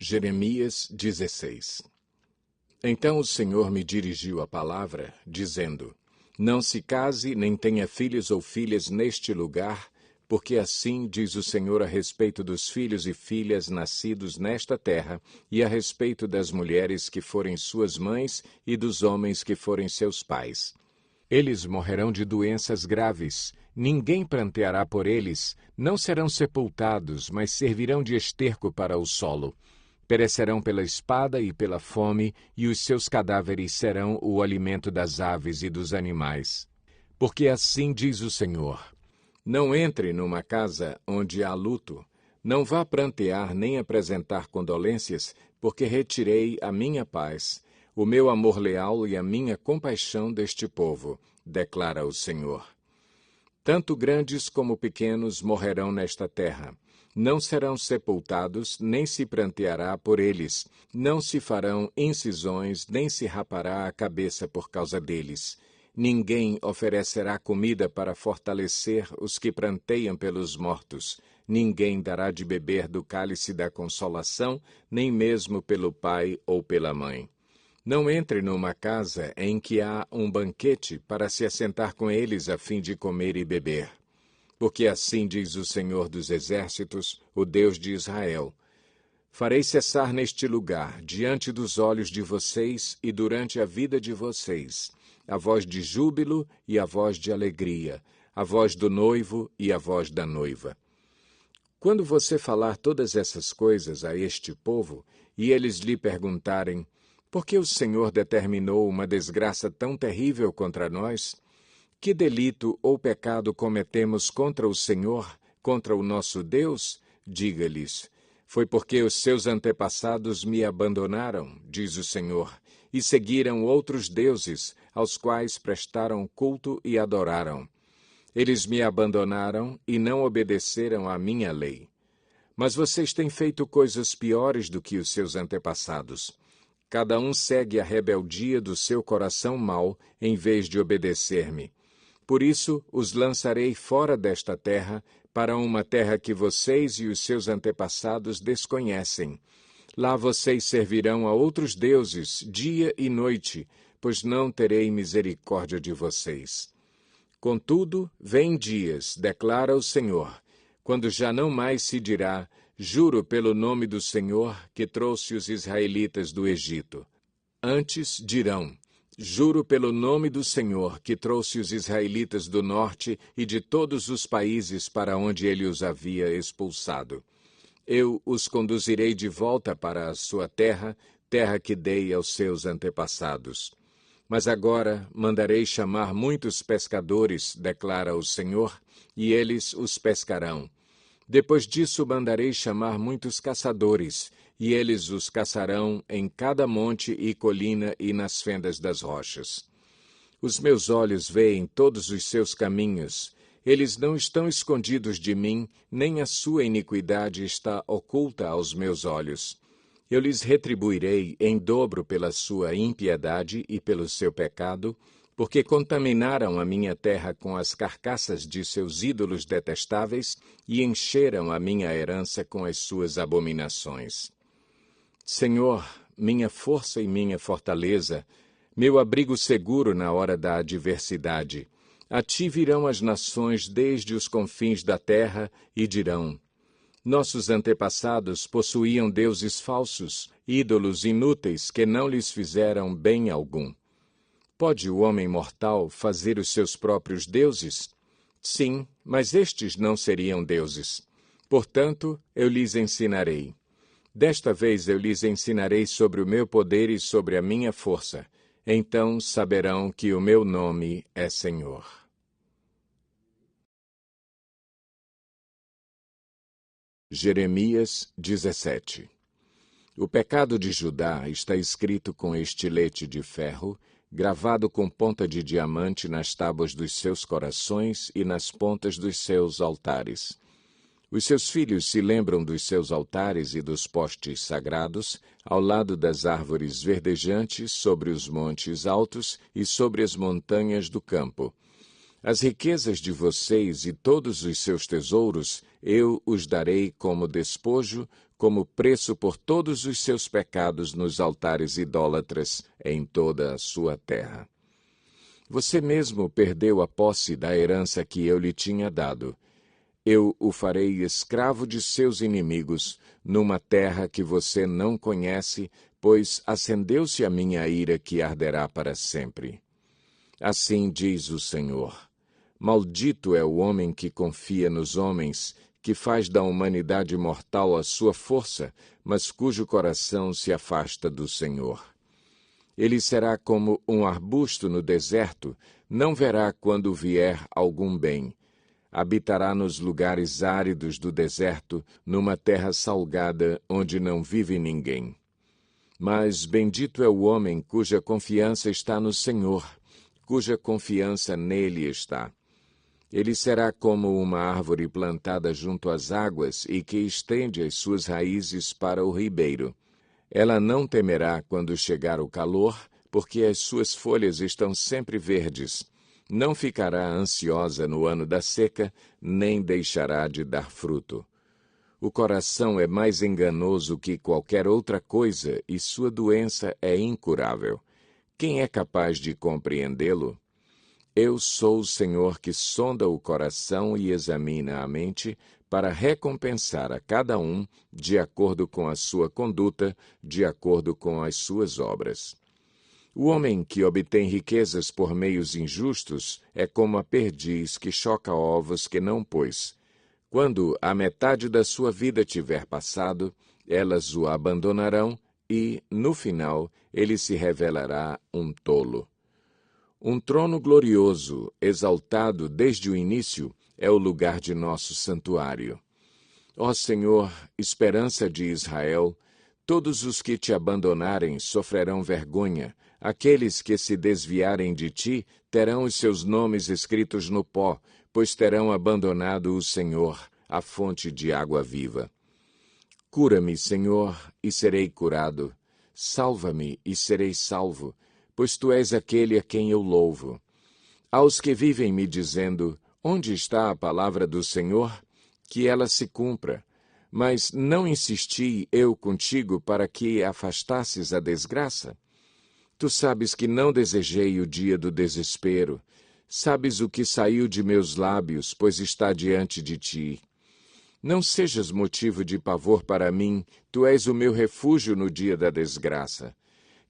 Jeremias 16. Então o Senhor me dirigiu a palavra, dizendo: Não se case nem tenha filhos ou filhas neste lugar, porque assim diz o Senhor a respeito dos filhos e filhas nascidos nesta terra, e a respeito das mulheres que forem suas mães e dos homens que forem seus pais. Eles morrerão de doenças graves, ninguém pranteará por eles, não serão sepultados, mas servirão de esterco para o solo. Perecerão pela espada e pela fome, e os seus cadáveres serão o alimento das aves e dos animais. Porque assim diz o Senhor: Não entre numa casa onde há luto, não vá prantear nem apresentar condolências, porque retirei a minha paz, o meu amor leal e a minha compaixão deste povo, declara o Senhor. Tanto grandes como pequenos morrerão nesta terra. Não serão sepultados, nem se pranteará por eles. Não se farão incisões, nem se rapará a cabeça por causa deles. Ninguém oferecerá comida para fortalecer os que pranteiam pelos mortos. Ninguém dará de beber do cálice da consolação, nem mesmo pelo pai ou pela mãe. Não entre numa casa em que há um banquete para se assentar com eles a fim de comer e beber. Porque assim diz o Senhor dos Exércitos, o Deus de Israel: Farei cessar neste lugar, diante dos olhos de vocês e durante a vida de vocês, a voz de júbilo e a voz de alegria, a voz do noivo e a voz da noiva. Quando você falar todas essas coisas a este povo, e eles lhe perguntarem: Por que o Senhor determinou uma desgraça tão terrível contra nós? Que delito ou pecado cometemos contra o Senhor, contra o nosso Deus? Diga-lhes: Foi porque os seus antepassados me abandonaram, diz o Senhor, e seguiram outros deuses, aos quais prestaram culto e adoraram. Eles me abandonaram e não obedeceram à minha lei. Mas vocês têm feito coisas piores do que os seus antepassados. Cada um segue a rebeldia do seu coração mau, em vez de obedecer-me. Por isso os lançarei fora desta terra, para uma terra que vocês e os seus antepassados desconhecem. Lá vocês servirão a outros deuses, dia e noite, pois não terei misericórdia de vocês. Contudo, vêm dias, declara o Senhor, quando já não mais se dirá: Juro pelo nome do Senhor, que trouxe os israelitas do Egito. Antes dirão: Juro pelo nome do Senhor, que trouxe os israelitas do norte e de todos os países para onde ele os havia expulsado. Eu os conduzirei de volta para a sua terra, terra que dei aos seus antepassados. Mas agora mandarei chamar muitos pescadores, declara o Senhor, e eles os pescarão. Depois disso mandarei chamar muitos caçadores, e eles os caçarão em cada monte e colina e nas fendas das rochas. Os meus olhos veem todos os seus caminhos. Eles não estão escondidos de mim, nem a sua iniquidade está oculta aos meus olhos. Eu lhes retribuirei em dobro pela sua impiedade e pelo seu pecado, porque contaminaram a minha terra com as carcaças de seus ídolos detestáveis e encheram a minha herança com as suas abominações. Senhor, minha força e minha fortaleza, meu abrigo seguro na hora da adversidade, a ti virão as nações desde os confins da terra e dirão: Nossos antepassados possuíam deuses falsos, ídolos inúteis que não lhes fizeram bem algum. Pode o homem mortal fazer os seus próprios deuses? Sim, mas estes não seriam deuses. Portanto, eu lhes ensinarei. Desta vez eu lhes ensinarei sobre o meu poder e sobre a minha força. Então saberão que o meu nome é Senhor. Jeremias 17. O pecado de Judá está escrito com estilete de ferro, gravado com ponta de diamante nas tábuas dos seus corações e nas pontas dos seus altares. Os seus filhos se lembram dos seus altares e dos postes sagrados, ao lado das árvores verdejantes, sobre os montes altos e sobre as montanhas do campo. As riquezas de vocês e todos os seus tesouros eu os darei como despojo, como preço por todos os seus pecados nos altares idólatras em toda a sua terra. Você mesmo perdeu a posse da herança que eu lhe tinha dado. Eu o farei escravo de seus inimigos, numa terra que você não conhece, pois acendeu-se a minha ira que arderá para sempre. Assim diz o Senhor: maldito é o homem que confia nos homens, que faz da humanidade mortal a sua força, mas cujo coração se afasta do Senhor. Ele será como um arbusto no deserto, não verá quando vier algum bem. Habitará nos lugares áridos do deserto, numa terra salgada, onde não vive ninguém. Mas bendito é o homem cuja confiança está no Senhor, cuja confiança nele está. Ele será como uma árvore plantada junto às águas e que estende as suas raízes para o ribeiro. Ela não temerá quando chegar o calor, porque as suas folhas estão sempre verdes. Não ficará ansiosa no ano da seca, nem deixará de dar fruto. O coração é mais enganoso que qualquer outra coisa e sua doença é incurável. Quem é capaz de compreendê-lo? Eu sou o Senhor que sonda o coração e examina a mente, para recompensar a cada um de acordo com a sua conduta, de acordo com as suas obras. O homem que obtém riquezas por meios injustos é como a perdiz que choca ovos que não pôs. Quando a metade da sua vida tiver passado, elas o abandonarão e, no final, ele se revelará um tolo. Um trono glorioso, exaltado desde o início, é o lugar de nosso santuário. Ó Senhor, esperança de Israel, todos os que te abandonarem sofrerão vergonha, aqueles que se desviarem de ti terão os seus nomes escritos no pó, pois terão abandonado o Senhor, a fonte de água viva. Cura-me, Senhor, e serei curado. Salva-me e serei salvo, pois tu és aquele a quem eu louvo. Aos que vivem me dizendo, onde está a palavra do Senhor? Que ela se cumpra. Mas não insisti eu contigo para que afastasses a desgraça? Tu sabes que não desejei o dia do desespero. Sabes o que saiu de meus lábios, pois está diante de ti. Não sejas motivo de pavor para mim, tu és o meu refúgio no dia da desgraça.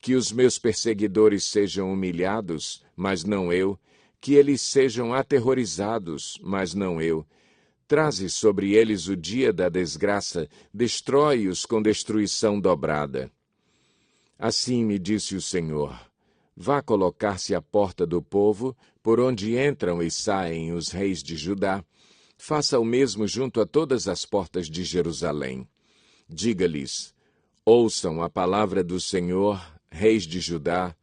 Que os meus perseguidores sejam humilhados, mas não eu, que eles sejam aterrorizados, mas não eu. Traze sobre eles o dia da desgraça, destrói-os com destruição dobrada. Assim me disse o Senhor: vá colocar-se à porta do povo, por onde entram e saem os reis de Judá. Faça o mesmo junto a todas as portas de Jerusalém. Diga-lhes: ouçam a palavra do Senhor, reis de Judá,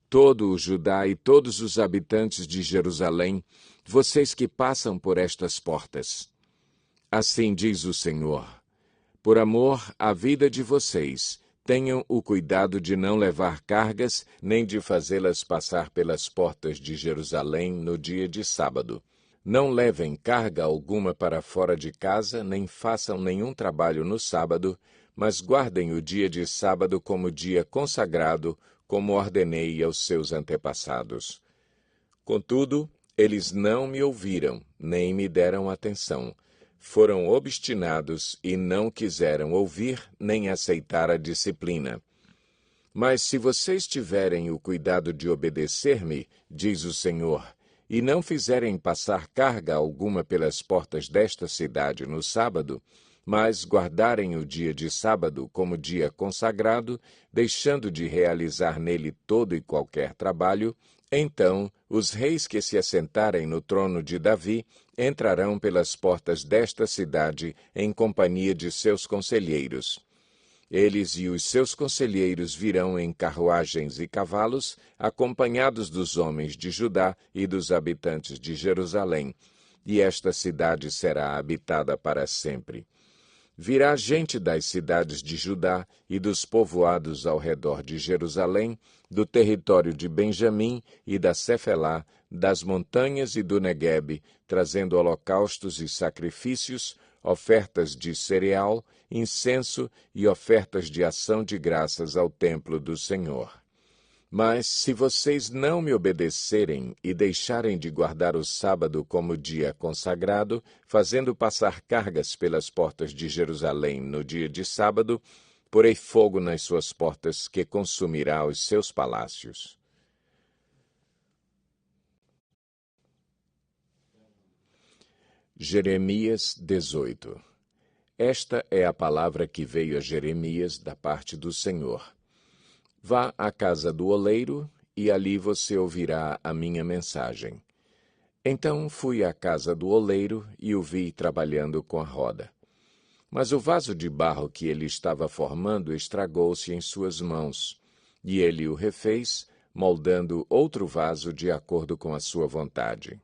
todo o Judá e todos os habitantes de Jerusalém, vocês que passam por estas portas. Assim diz o Senhor: por amor à vida de vocês, tenham o cuidado de não levar cargas, nem de fazê-las passar pelas portas de Jerusalém no dia de sábado. Não levem carga alguma para fora de casa, nem façam nenhum trabalho no sábado, mas guardem o dia de sábado como dia consagrado, como ordenei aos seus antepassados. Contudo, eles não me ouviram, nem me deram atenção. Foram obstinados e não quiseram ouvir nem aceitar a disciplina. Mas se vocês tiverem o cuidado de obedecer-me, diz o Senhor, e não fizerem passar carga alguma pelas portas desta cidade no sábado, mas guardarem o dia de sábado como dia consagrado, deixando de realizar nele todo e qualquer trabalho, então os reis que se assentarem no trono de Davi entrarão pelas portas desta cidade em companhia de seus conselheiros. Eles e os seus conselheiros virão em carruagens e cavalos, acompanhados dos homens de Judá e dos habitantes de Jerusalém, e esta cidade será habitada para sempre. Virá gente das cidades de Judá e dos povoados ao redor de Jerusalém, do território de Benjamim e da Cefelá, das montanhas e do Neguebe, trazendo holocaustos e sacrifícios, ofertas de cereal, incenso e ofertas de ação de graças ao templo do Senhor. Mas se vocês não me obedecerem e deixarem de guardar o sábado como dia consagrado, fazendo passar cargas pelas portas de Jerusalém no dia de sábado, porei fogo nas suas portas que consumirá os seus palácios. Jeremias 18. Esta é a palavra que veio a Jeremias da parte do Senhor. Vá à casa do oleiro, e ali você ouvirá a minha mensagem. Então fui à casa do oleiro e o vi trabalhando com a roda. Mas o vaso de barro que ele estava formando estragou-se em suas mãos, e ele o refez, moldando outro vaso de acordo com a sua vontade.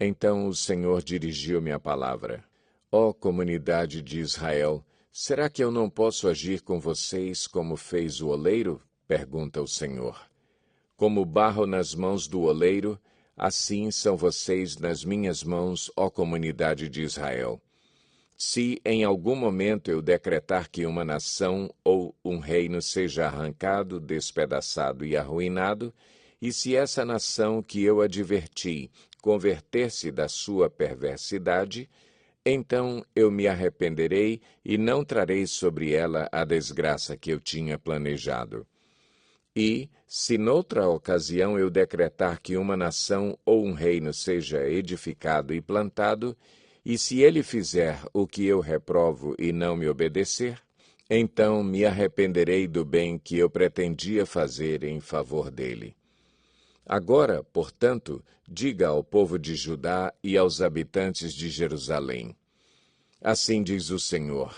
Então o Senhor dirigiu-me a palavra. Ó comunidade de Israel, será que eu não posso agir com vocês como fez o oleiro? Pergunta o Senhor. Como barro nas mãos do oleiro, assim são vocês nas minhas mãos, ó comunidade de Israel. Se em algum momento eu decretar que uma nação ou um reino seja arrancado, despedaçado e arruinado, e se essa nação que eu adverti converter-se da sua perversidade, então eu me arrependerei e não trarei sobre ela a desgraça que eu tinha planejado. E, se noutra ocasião eu decretar que uma nação ou um reino seja edificado e plantado, e se ele fizer o que eu reprovo e não me obedecer, então me arrependerei do bem que eu pretendia fazer em favor dele. Agora, portanto, diga ao povo de Judá e aos habitantes de Jerusalém. Assim diz o Senhor,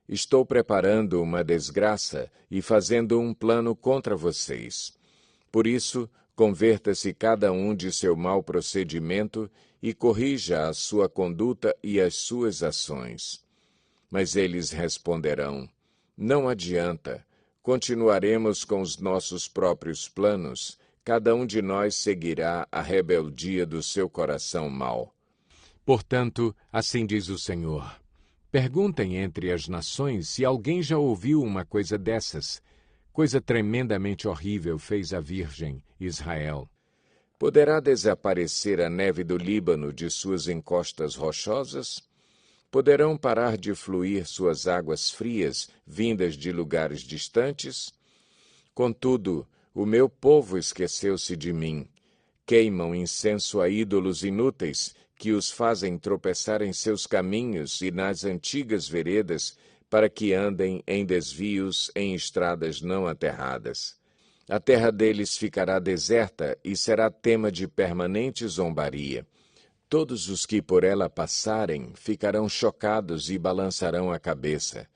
estou preparando uma desgraça e fazendo um plano contra vocês. Por isso, converta-se cada um de seu mau procedimento e corrija a sua conduta e as suas ações. Mas eles responderão, não adianta, continuaremos com os nossos próprios planos, cada um de nós seguirá a rebeldia do seu coração mau. Portanto, assim diz o Senhor, perguntem entre as nações se alguém já ouviu uma coisa dessas. Coisa tremendamente horrível fez a Virgem, Israel. Poderá desaparecer a neve do Líbano de suas encostas rochosas? Poderão parar de fluir suas águas frias, vindas de lugares distantes? Contudo, o meu povo esqueceu-se de mim. Queimam incenso a ídolos inúteis, que os fazem tropeçar em seus caminhos e nas antigas veredas, para que andem em desvios em estradas não aterradas. A terra deles ficará deserta e será tema de permanente zombaria. Todos os que por ela passarem ficarão chocados e balançarão a cabeça.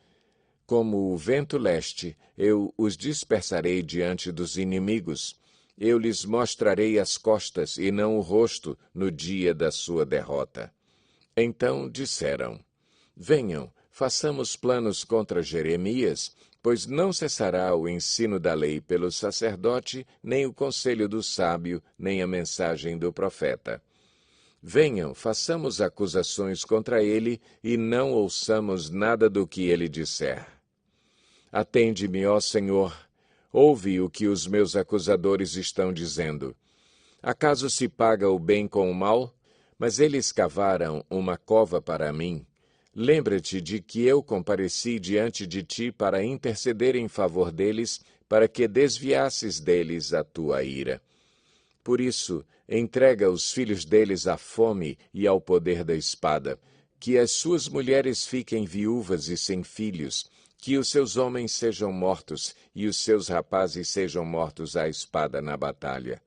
Como o vento leste, eu os dispersarei diante dos inimigos. Eu lhes mostrarei as costas e não o rosto no dia da sua derrota. Então disseram, venham, façamos planos contra Jeremias, pois não cessará o ensino da lei pelo sacerdote, nem o conselho do sábio, nem a mensagem do profeta. Venham, façamos acusações contra ele e não ouçamos nada do que ele disser. Atende-me, ó Senhor, ouve o que os meus acusadores estão dizendo. Acaso se paga o bem com o mal? Mas eles cavaram uma cova para mim. Lembra-te de que eu compareci diante de ti para interceder em favor deles, para que desviasses deles a tua ira. Por isso, entrega os filhos deles à fome e ao poder da espada, que as suas mulheres fiquem viúvas e sem filhos, que os seus homens sejam mortos e os seus rapazes sejam mortos à espada na batalha.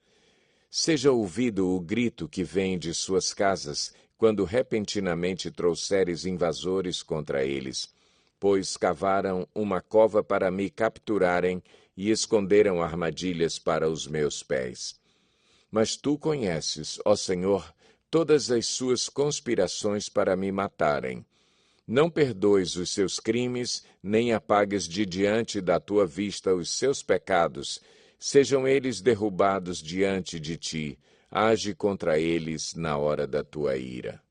Seja ouvido o grito que vem de suas casas, quando repentinamente trouxeres invasores contra eles, pois cavaram uma cova para me capturarem e esconderam armadilhas para os meus pés. Mas tu conheces, ó Senhor, todas as suas conspirações para me matarem. Não perdoes os seus crimes, nem apagues de diante da tua vista os seus pecados. Sejam eles derrubados diante de ti. Age contra eles na hora da tua ira.